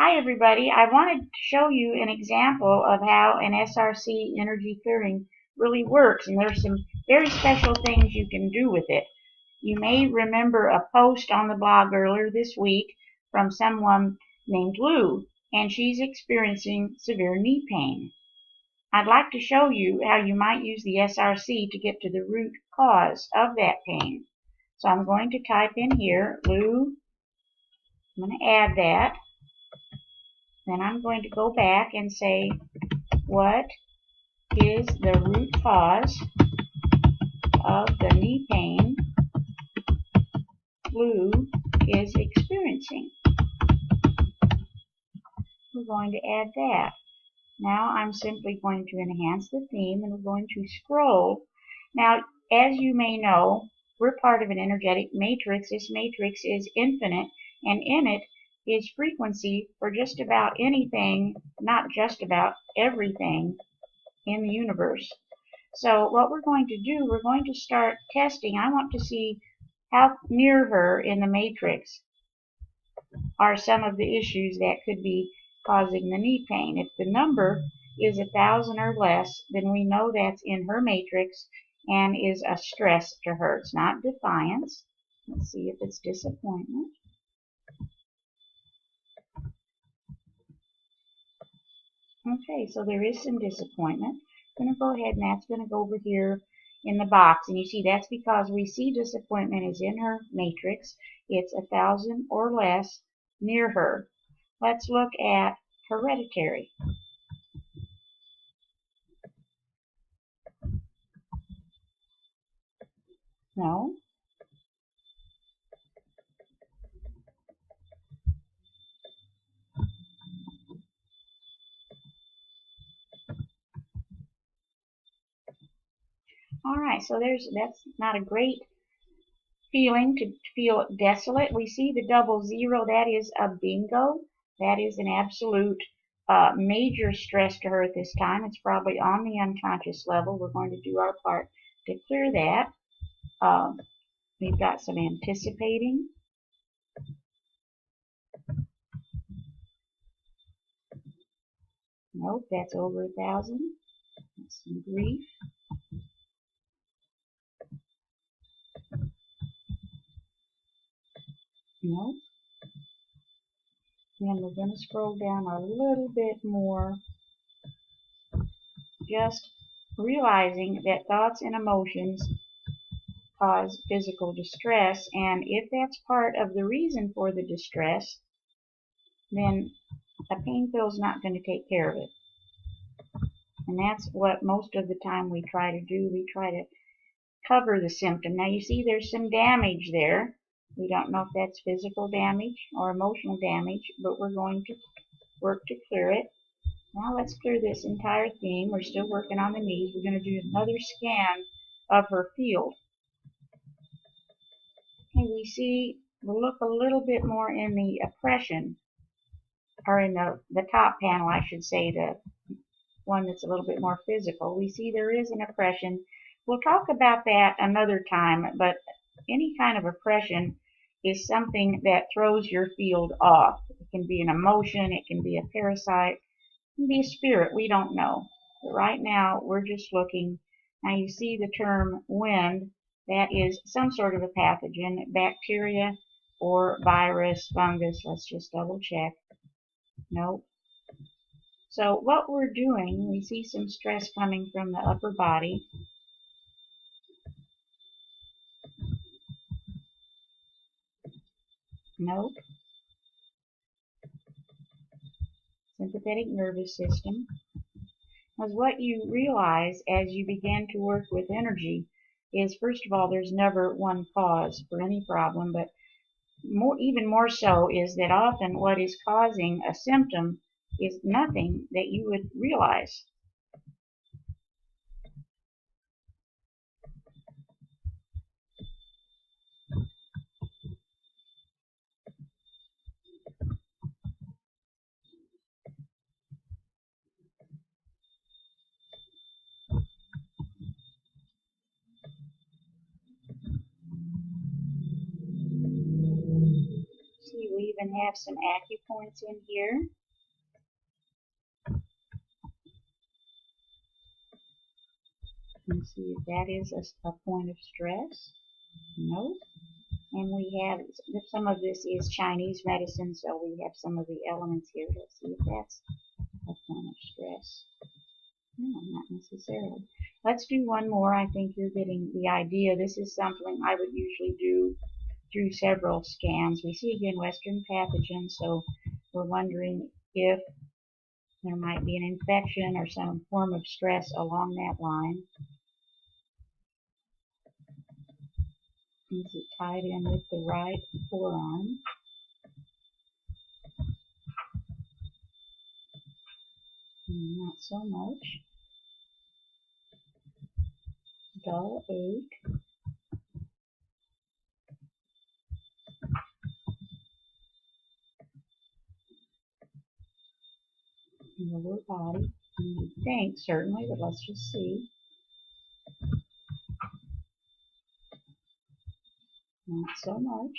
Hi everybody, I wanted to show you an example of how an SRC energy clearing really works, and there's some very special things you can do with it. You may remember a post on the blog earlier this week from someone named Lou, and she's experiencing severe knee pain. I'd like to show you how you might use the SRC to get to the root cause of that pain. So I'm going to type in here, Lou, I'm going to add that. Then I'm going to go back and say, what is the root cause of the knee pain Lou is experiencing? We're going to add that. Now I'm simply going to enhance the theme, and we're going to scroll. Now, as you may know, we're part of an energetic matrix. This matrix is infinite, and in it is frequency for just about anything, not just about everything in the universe. So what we're going to do, we're going to start testing. I want to see how near her in the matrix are some of the issues that could be causing the knee pain. If the number is 1,000 or less, then we know that's in her matrix and is a stress to her. It's not defiance. Let's see if it's disappointment. Okay, so there is some disappointment. I'm going to go ahead and that's going to go over here in the box. And you see that's because we see disappointment is in her matrix. It's 1,000 or less near her. Let's look at hereditary. No. All right, so that's not a great feeling to feel desolate. We see the 00. That is a bingo. That is an absolute major stress to her at this time. It's probably on the unconscious level. We're going to do our part to clear that. We've got some anticipating. Nope, that's over 1,000. That's some grief. Nope. And we're going to scroll down a little bit more, just realizing that thoughts and emotions cause physical distress, and if that's part of the reason for the distress, then a pain pill is not going to take care of it. And that's what most of the time we try to do. We try to cover the symptom. Now you see there's some damage there. We don't know if that's physical damage or emotional damage, but we're going to work to clear it. Now let's clear this entire theme. We're still working on the knees. We're going to do another scan of her field. Okay, we see, we'll look a little bit more in the oppression, or in the top panel, I should say, the one that's a little bit more physical. We see there is an oppression. We'll talk about that another time, but any kind of oppression is something that throws your field off. It can be an emotion, it can be a parasite, it can be a spirit, we don't know. But right now, we're just looking. Now you see the term wind. That is some sort of a pathogen, bacteria or virus, fungus. Let's just double check. Nope. So what we're doing, we see some stress coming from the upper body. Nope. Sympathetic nervous system. Because what you realize as you begin to work with energy is, first of all, there's never one cause for any problem, but even more so is that often what is causing a symptom is nothing that you would realize. See, we even even have some acupoints in here. And see if that is a point of stress. Nope. And we have, some of this is Chinese medicine, so we have some of the elements here. Let's see if that's a point of stress. No, not necessarily. Let's do one more. I think you're getting the idea. This is something I would usually do through several scans. We see again Western pathogens, so we're wondering if there might be an infection or some form of stress along that line. Is it tied in with the right forearm? Not so much. Dull ache. In the lower body. You think, certainly, but let's just see. Not so much.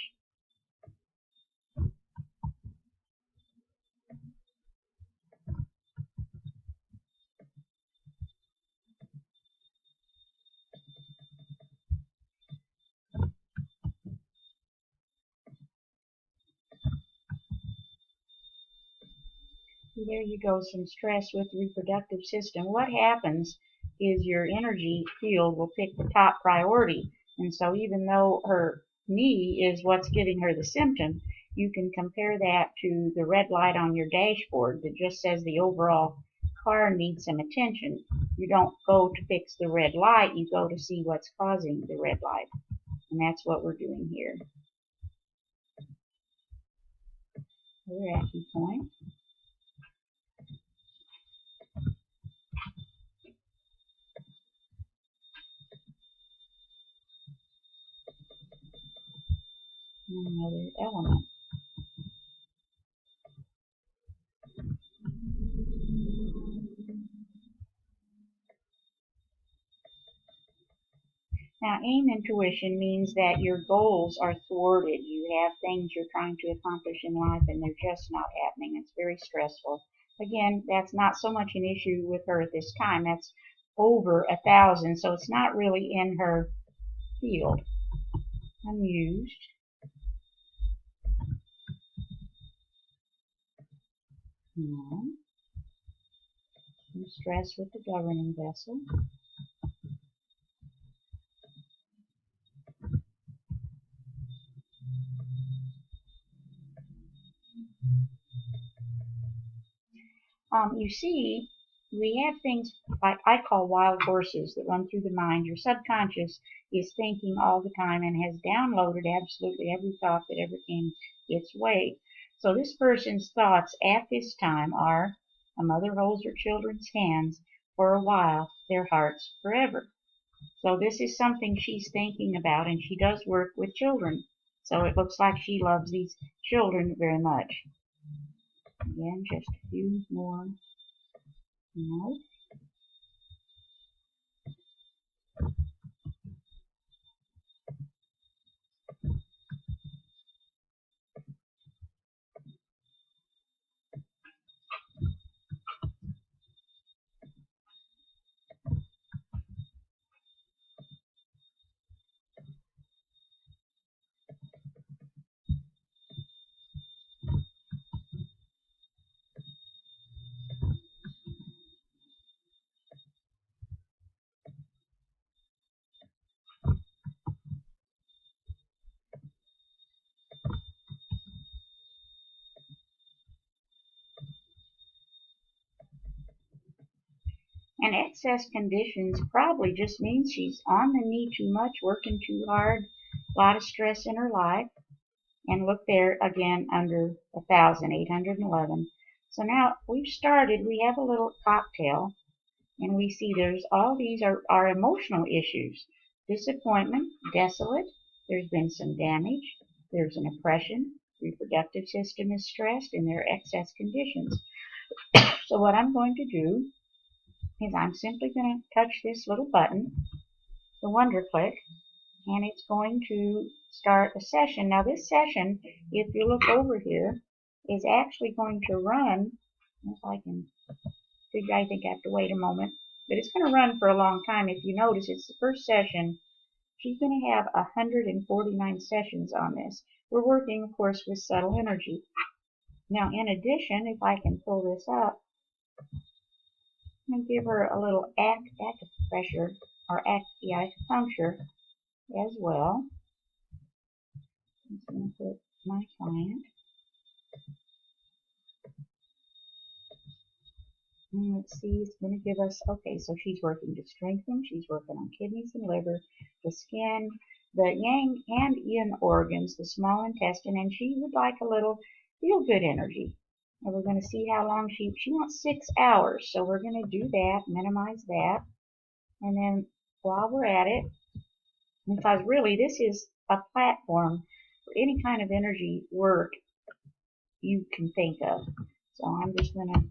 There you go, some stress with the reproductive system. What happens is your energy field will pick the top priority. And so even though her knee is what's giving her the symptom, you can compare that to the red light on your dashboard that just says the overall car needs some attention. You don't go to fix the red light, you go to see what's causing the red light. And that's what we're doing here. Another acupoint. And another element. Now, aim intuition means that your goals are thwarted. You have things you're trying to accomplish in life and they're just not happening. It's very stressful. Again, that's not so much an issue with her at this time. That's over 1,000, so it's not really in her field. Unused. No. Some stress with the governing vessel. You see, we have things like I call wild horses that run through the mind. Your subconscious is thinking all the time and has downloaded absolutely every thought that ever came its way. So this person's thoughts at this time are, a mother holds her children's hands for a while, their hearts forever. So this is something she's thinking about, and she does work with children. So it looks like she loves these children very much. Again, just a few more. No. And excess conditions probably just means she's on the knee too much, working too hard, a lot of stress in her life. And look there again under 1,811. So now we've started, we have a little cocktail, and we see there's all these are emotional issues. Disappointment, desolate, there's been some damage, there's an oppression, reproductive system is stressed, and there are excess conditions. So what I'm going to do is I'm simply going to touch this little button, the Wonder Click, and it's going to start a session. Now this session, if you look over here, is actually going to run, if I can figure, I think I have to wait a moment, but it's going to run for a long time. If you notice, it's the first session. She's going to have 149 sessions on this. We're working, of course, with subtle energy. Now, in addition, if I can pull this up, I'm going to give her a little acupressure, or acupuncture as well. I'm just going to put my client. And let's see, it's going to give us, okay, so she's working to strengthen. She's working on kidneys and liver, the skin, the yang and yin organs, the small intestine, and she would like a little feel-good energy. And we're going to see how long she wants 6 hours, so we're going to do that, minimize that. And then while we're at it, because really this is a platform for any kind of energy work you can think of. So I'm just going to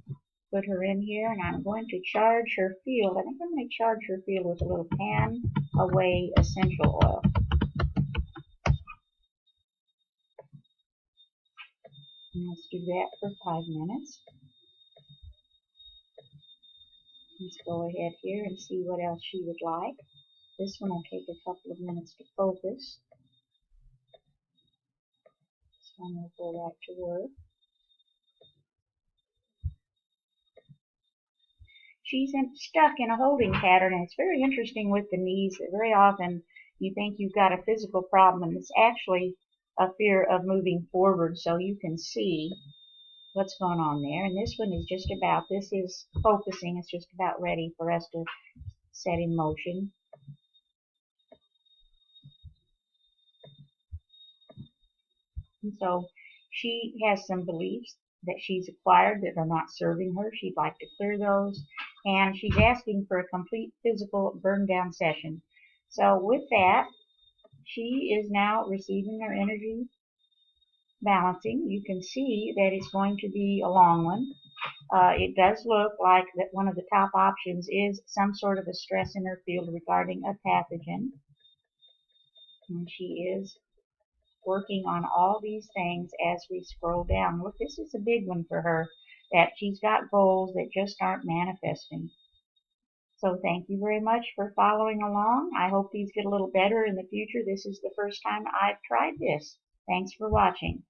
put her in here, and I'm going to charge her field. I think I'm going to charge her field with a little Pan Away essential oil. And let's do that for 5 minutes. Let's go ahead here and see what else she would like. This one will take a couple of minutes to focus. This one will go back to work. She's stuck in a holding pattern, and it's very interesting with the knees that very often you think you've got a physical problem, and it's actually a fear of moving forward, so you can see what's going on there. And this one is just about, this is focusing, it's just about ready for us to set in motion. And so she has some beliefs that she's acquired that are not serving her. She'd like to clear those, and she's asking for a complete physical burn down session. So with that, she is now receiving her energy balancing. You can see that it's going to be a long one. It does look like that one of the top options is some sort of a stress in her field regarding a pathogen. And she is working on all these things as we scroll down. Look, this is a big one for her, that she's got goals that just aren't manifesting. So thank you very much for following along. I hope these get a little better in the future. This is the first time I've tried this. Thanks for watching.